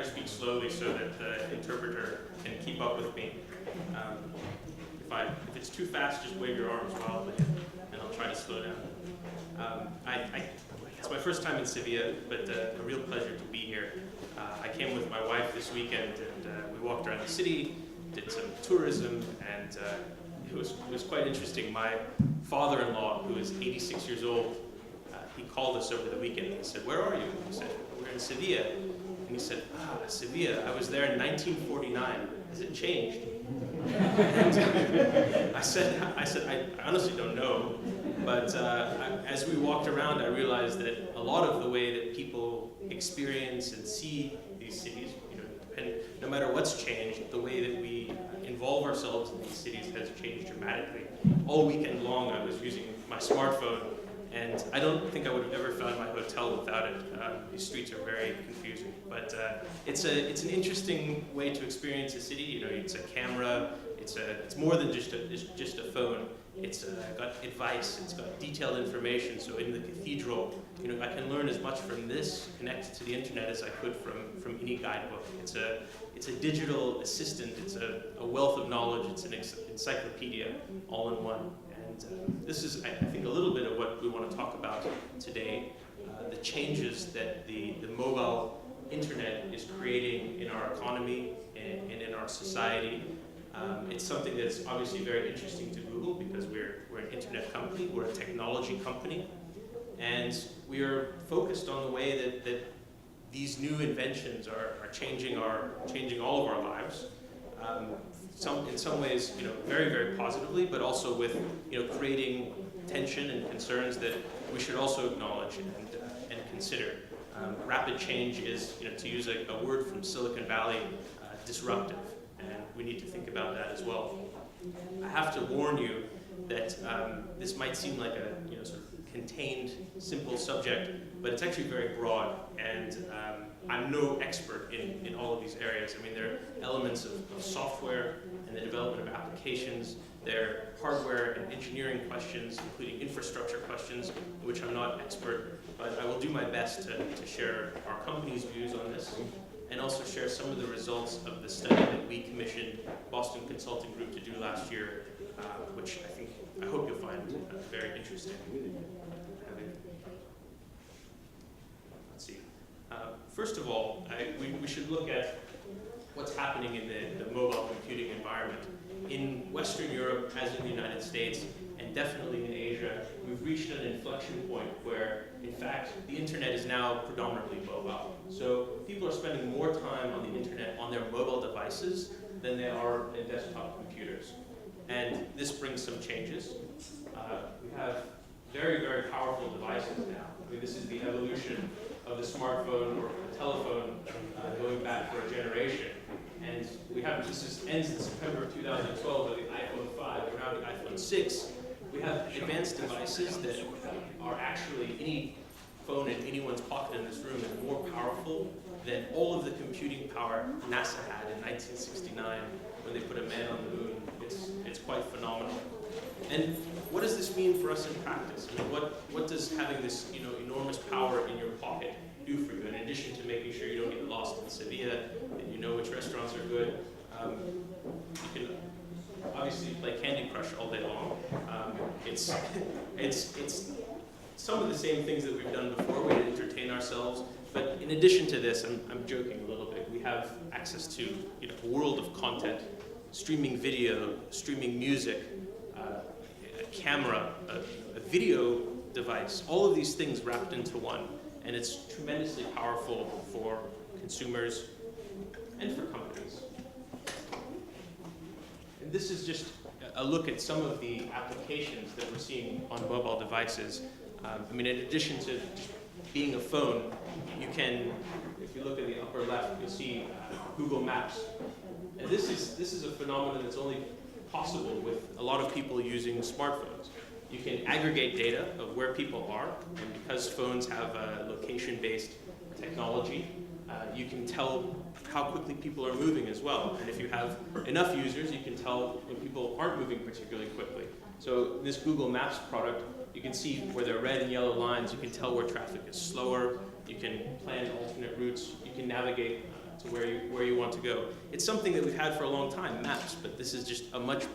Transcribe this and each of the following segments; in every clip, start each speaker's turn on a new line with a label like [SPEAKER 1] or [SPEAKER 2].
[SPEAKER 1] to speak slowly so that the interpreter can keep up with me. If it's too fast, just wave your arms wildly, and I'll try to slow down. It's my first time in Sevilla, but a real pleasure to be here. I came with my wife this weekend, and we walked around the city, did some tourism, and it was quite interesting. My father-in-law, who is 86 years old, he called us over the weekend and he said, "Where are you?" We said, "We're in Sevilla." And he said, Sevilla, I was there in 1949. Has it changed? And I said, I honestly don't know. But as we walked around, I realized that a lot of the way that people experience and see these cities, no matter what's changed, the way that we involve ourselves in these cities has changed dramatically. All weekend long, I was using my smartphone, and I don't think I would have ever found my hotel without it. These streets are very confusing, but it's an interesting way to experience a city. It's a camera. It's more than just a phone. It's got advice. It's got detailed information. So in the cathedral, I can learn as much from this connected to the internet as I could from any guidebook. It's a digital assistant. It's a wealth of knowledge. It's an encyclopedia all in one. And this is, I think, a little bit of what we want to talk about today, the changes that the mobile internet is creating in our economy and in our society. It's something that's obviously very interesting to Google because we're an internet company, we're a technology company, and we are focused on the way that these new inventions are changing all of our lives. In some ways, very, very positively, but also with, creating tension and concerns that we should also acknowledge and consider. Rapid change is, to use a word from Silicon Valley, disruptive, and we need to think about that as well. I have to warn you that this might seem like a sort of contained, simple subject, but it's actually very broad, and I'm no expert in all of these areas. I mean, there are elements of software and the development of applications. There are hardware and engineering questions, including infrastructure questions, in which I'm not expert, but I will do my best to share our company's views on this, and also share some of the results of the study that we commissioned Boston Consulting Group to do last year, which I hope you'll find very interesting. Let's see. First of all, we should look at what's happening in the mobile computing environment. In Western Europe, as in the United States, and definitely in Asia, we've reached an inflection point where, in fact, the internet is now predominantly mobile. So people are spending more time on the internet on their mobile devices than they are in desktop computers. And this brings some changes. We have very, very powerful devices now. I mean, this is the evolution of the smartphone or the telephone going back for a generation. And this ends in September of 2012 with the iPhone 5, and now the iPhone 6. We have advanced devices that are actually, any phone in anyone's pocket in this room is more powerful than all of the computing power NASA had in 1969 when they put a man on the moon. It's quite phenomenal. And what does this mean for us in practice? I mean, what does having this enormous power in your pocket do for you? In addition to making sure you don't get lost in Sevilla, and you know which restaurants are good, you can obviously play Candy Crush all day long. It's some of the same things that we've done before. We entertain ourselves, but in addition to this, I'm joking a little bit. We have access to a world of content, streaming video, streaming music, a camera, a video device. All of these things wrapped into one, and it's tremendously powerful for consumers and for companies. And this is just a look at some of the applications that we're seeing on mobile devices. I mean, in addition to being a phone, you can, if you look at the upper left, you'll see Google Maps. And this is a phenomenon that's only possible with a lot of people using smartphones. You can aggregate data of where people are, and because phones have location-based technology, you can tell how quickly people are moving as well. And if you have enough users, you can tell when people aren't moving particularly quickly. So this Google Maps product, you can see where there are red and yellow lines, you can tell where traffic is slower, you can plan alternate routes, you can navigate to where you want to go. It's something that we've had for a long time, maps, but this is just a much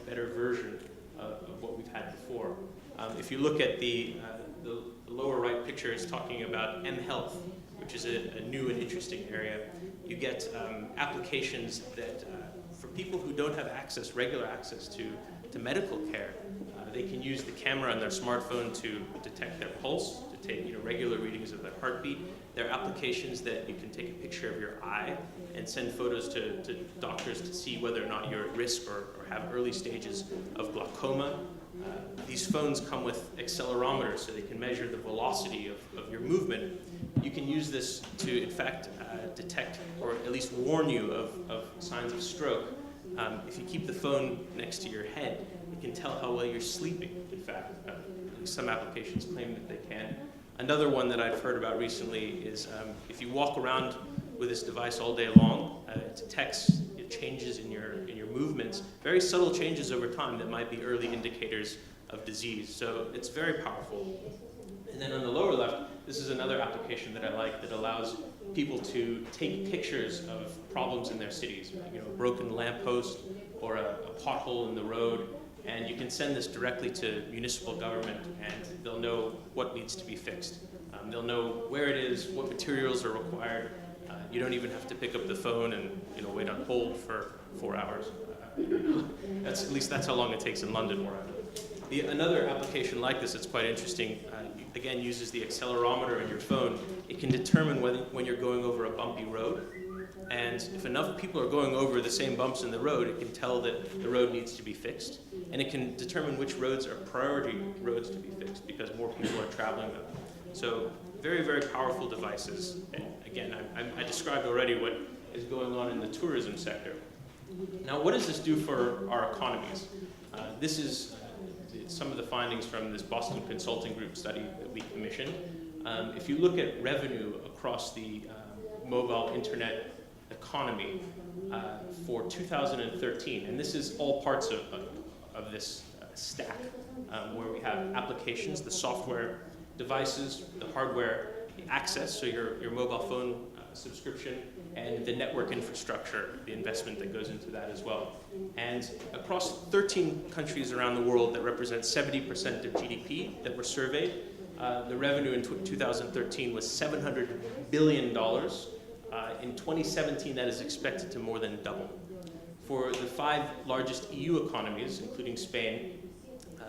[SPEAKER 1] better version of what we've had before. If you look at the lower right picture, is talking about mHealth, which is a new and interesting area. You get applications that for people who don't have regular access to medical care, they can use the camera on their smartphone to detect their pulse, to take regular readings of their heartbeat. There are applications that you can take a picture of your eye and send photos to doctors to see whether or not you're at risk or have early stages of glaucoma. These phones come with accelerometers, so they can measure the velocity of your movement. You can use this to, in fact, detect or at least warn you of signs of stroke. If you keep the phone next to your head, it can tell how well you're sleeping, in fact. Some applications claim that they can. Another one that I've heard about recently is if you walk around with this device all day long, it detects changes in your movements, very subtle changes over time that might be early indicators of disease. So it's very powerful. And then on the lower left, this is another application that I like that allows people to take pictures of problems in their cities, a broken lamppost or a pothole in the road, and you can send this directly to municipal government and they'll know what needs to be fixed. They'll know where it is, what materials are required. You don't even have to pick up the phone and wait on hold for 4 hours. At least that's how long it takes in London where I'm at. Another application like this that's quite interesting, again, uses the accelerometer in your phone. It can determine when you're going over a bumpy road. And if enough people are going over the same bumps in the road, it can tell that the road needs to be fixed. And it can determine which roads are priority roads to be fixed because more people are traveling them. So very, very powerful devices. And again, I described already what is going on in the tourism sector. Now, what does this do for our economies? This is some of the findings from this Boston Consulting Group study that we commissioned. If you look at revenue across the mobile internet economy for 2013, and this is all parts of this stack, where we have applications, the software, devices, the hardware, the access, so your mobile phone subscription, and the network infrastructure, the investment that goes into that as well. And across 13 countries around the world that represent 70% of GDP that were surveyed, the revenue in 2013 was $700 billion. In 2017, that is expected to more than double. For the 5 largest EU economies, including Spain,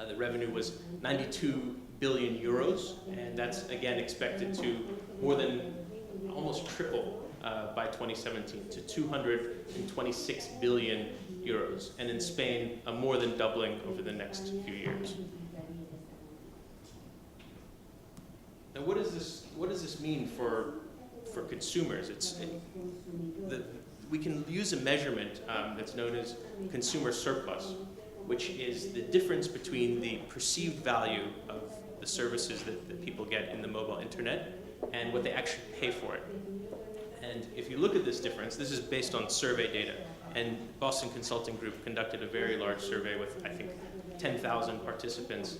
[SPEAKER 1] the revenue was 92 billion euros, and that's again expected to more than almost triple by 2017 to 226 billion euros, and in Spain, a more than doubling over the next few years. Now, what does this mean for consumers? We can use a measurement that's known as consumer surplus, which is the difference between the perceived value of the services that people get in the mobile internet and what they actually pay for it. And if you look at this difference, this is based on survey data. And Boston Consulting Group conducted a very large survey with, I think, 10,000 participants.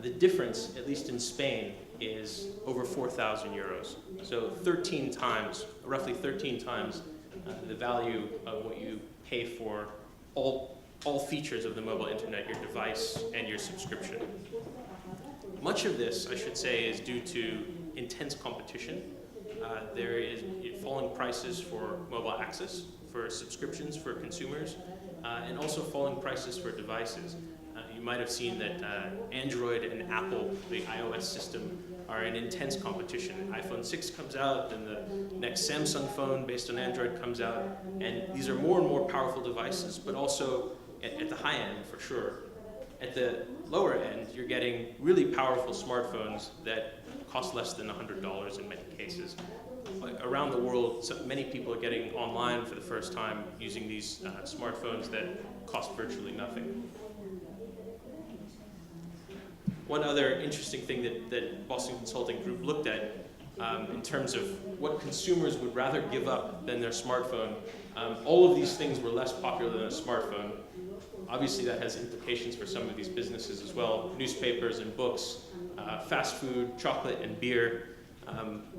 [SPEAKER 1] The difference, at least in Spain, is over 4,000 euros. So 13 times, roughly 13 times, the value of what you pay for all features of the mobile internet, your device and your subscription. Much of this, I should say, is due to intense competition. There is falling prices for mobile access, for subscriptions for consumers, and also falling prices for devices. You might have seen that Android and Apple, the iOS system, are in intense competition. iPhone 6 comes out, then the next Samsung phone based on Android comes out, and these are more and more powerful devices, but also at the high end, for sure. At the lower end, you're getting really powerful smartphones that cost less than $100 in many cases. Around the world, so many people are getting online for the first time using these smartphones that cost virtually nothing. One other interesting thing that Boston Consulting Group looked at in terms of what consumers would rather give up than their smartphone, all of these things were less popular than a smartphone. Obviously, that has implications for some of these businesses as well. Newspapers and books, fast food, chocolate and beer.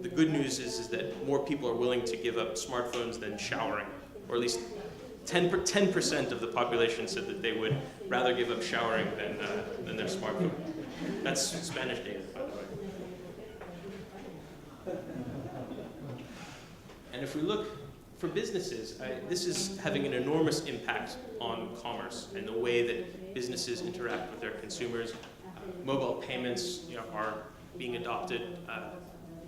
[SPEAKER 1] The good news is that more people are willing to give up smartphones than showering, or at least 10% of the population said that they would rather give up showering than their smartphone. That's Spanish data, by the way. And if we look for businesses, this is having an enormous impact on commerce and the way that businesses interact with their consumers. Mobile payments, are being adopted,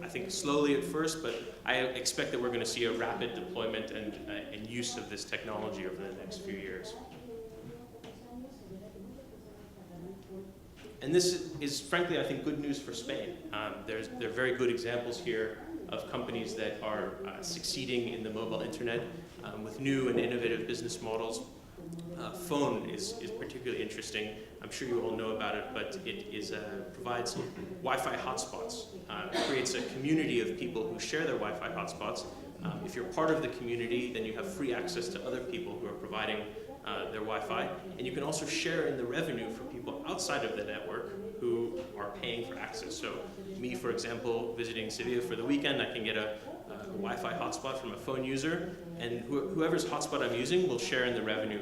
[SPEAKER 1] I think slowly at first, but I expect that we're going to see a rapid deployment and use of this technology over the next few years. And this is, frankly, I think, good news for Spain. There are very good examples here of companies that are succeeding in the mobile internet with new and innovative business models. Phone is particularly interesting. I'm sure you all know about it, but it provides Wi-Fi hotspots. Creates a community of people who share their Wi-Fi hotspots. If you're part of the community, then you have free access to other people who are providing their Wi-Fi. And you can also share in the revenue for people outside of the network who are paying for access. So me, for example, visiting Sevilla for the weekend, I can get a Wi-Fi hotspot from a phone user, and whoever's hotspot I'm using will share in the revenue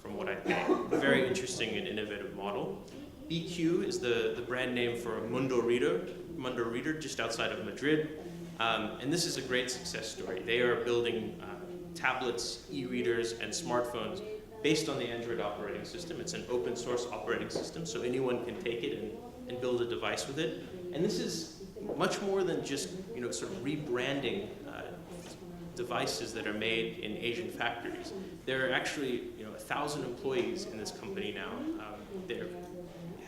[SPEAKER 1] from what I pay. A very interesting and innovative model. BQ is the brand name for Mundo Reader, just outside of Madrid. And this is a great success story. They are building tablets, e-readers, and smartphones based on the Android operating system. It's an open source operating system, so anyone can take it and build a device with it. And this is much more than just sort of rebranding devices that are made in Asian factories. There are actually 1,000 employees in this company now. They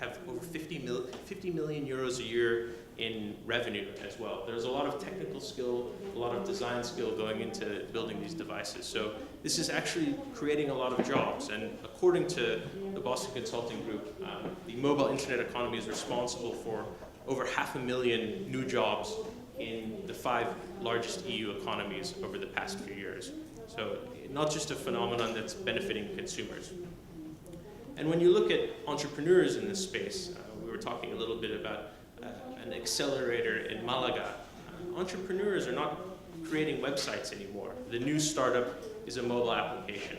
[SPEAKER 1] have over 50 million euros a year in revenue as well. There's a lot of technical skill, a lot of design skill going into building these devices. So this is actually creating a lot of jobs. And according to the Boston Consulting Group, the mobile internet economy is responsible for over 500,000 new jobs in the 5 largest EU economies over the past few years. So not just a phenomenon that's benefiting consumers. And when you look at entrepreneurs in this space, we were talking a little bit about an accelerator in Malaga. Entrepreneurs are not creating websites anymore. The new startup is a mobile application.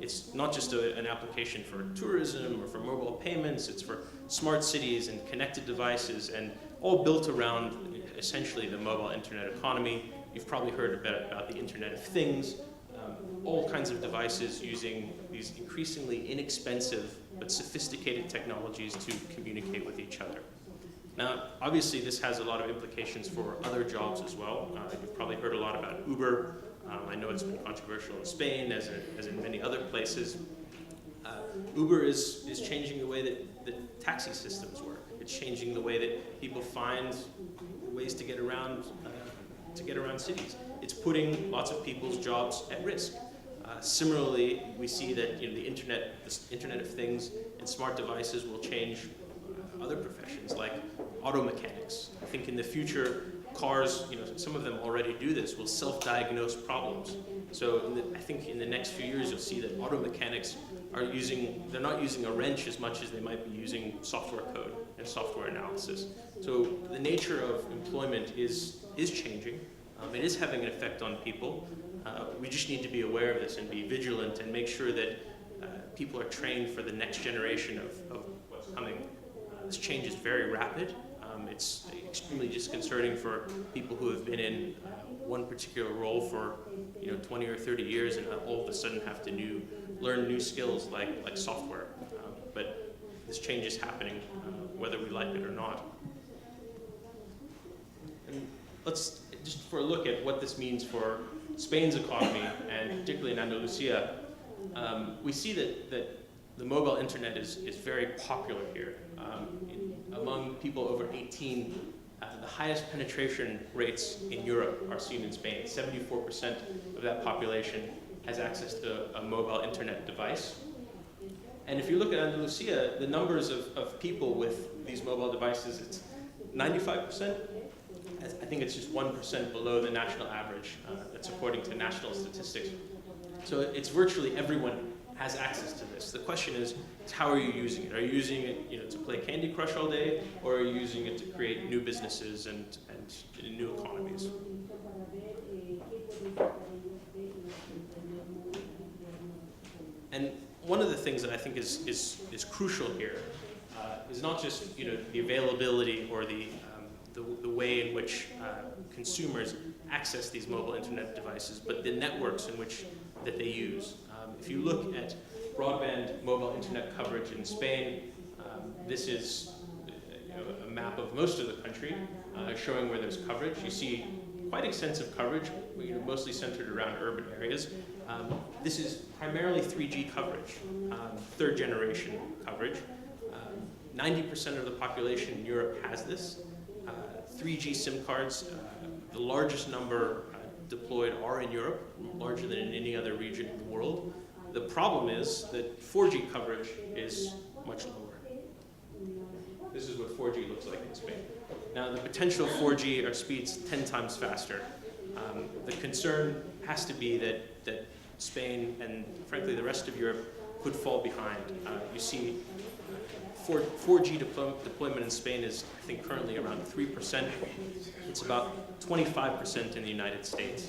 [SPEAKER 1] It's not just an application for tourism or for mobile payments, it's for smart cities and connected devices, and all built around essentially the mobile internet economy. You've probably heard a bit about the Internet of Things, all kinds of devices using these increasingly inexpensive but sophisticated technologies to communicate with each other. Now, obviously, this has a lot of implications for other jobs as well. You've probably heard a lot about Uber. I know it's been controversial in Spain, as in many other places. Uber is changing the way that taxi systems work. It's changing the way that people find ways to get around cities. It's putting lots of people's jobs at risk. Similarly, we see that the Internet of Things and smart devices will change other professions like auto mechanics. I think in the future, cars, some of them already do this, will self-diagnose problems. So I think in the next few years, you'll see that auto mechanics they're not using a wrench as much as they might be using software code and software analysis. So the nature of employment is changing. It is having an effect on people. We just need to be aware of this and be vigilant and make sure that people are trained for the next generation of what's coming. This change is very rapid. It's extremely disconcerting for people who have been in one particular role for 20 or 30 years and all of a sudden have to learn new skills like software. But this change is happening whether we like it or not. And let's just for a look at what this means for Spain's economy, and particularly in Andalusia, we see that the mobile internet is very popular here. Among people over 18, the highest penetration rates in Europe are seen in Spain. 74% of that population has access to a mobile internet device. And if you look at Andalusia, the numbers of people with these mobile devices, it's 95%. I think it's just 1% below the national average. That's according to national statistics. So it's virtually everyone has access to this. The question is how are you using it? Are you using it, to play Candy Crush all day, or are you using it to create new businesses and new economies? And one of the things that I think is crucial here is not just the availability or the way in which consumers access these mobile internet devices, but the networks in which that they use. If you look at broadband mobile internet coverage in Spain, this is a map of most of the country showing where there's coverage. You see quite extensive coverage, mostly centered around urban areas. This is primarily 3G coverage, third generation coverage. 90% of the population in Europe has this. 3G SIM cards, the largest number deployed are in Europe, larger than in any other region in the world. The problem is that 4G coverage is much lower. This is what 4G looks like in Spain. Now, the potential 4G are speeds 10 times faster. The concern has to be that Spain and, frankly, the rest of Europe could fall behind. You see 4G deployment in Spain is, I think, currently around 3%. It's about 25% in the United States.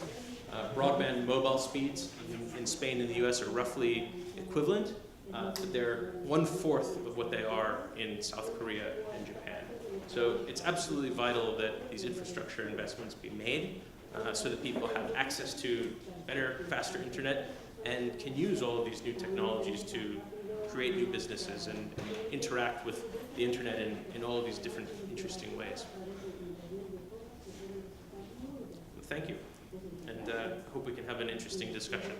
[SPEAKER 1] Broadband mobile speeds in Spain and the US are roughly equivalent, but they're 1/4 of what they are in South Korea and Japan. So it's absolutely vital that these infrastructure investments be made so that people have access to better, faster internet and can use all of these new technologies to create new businesses and interact with the internet in all of these different interesting ways. Thank you, and hope we can have an interesting discussion.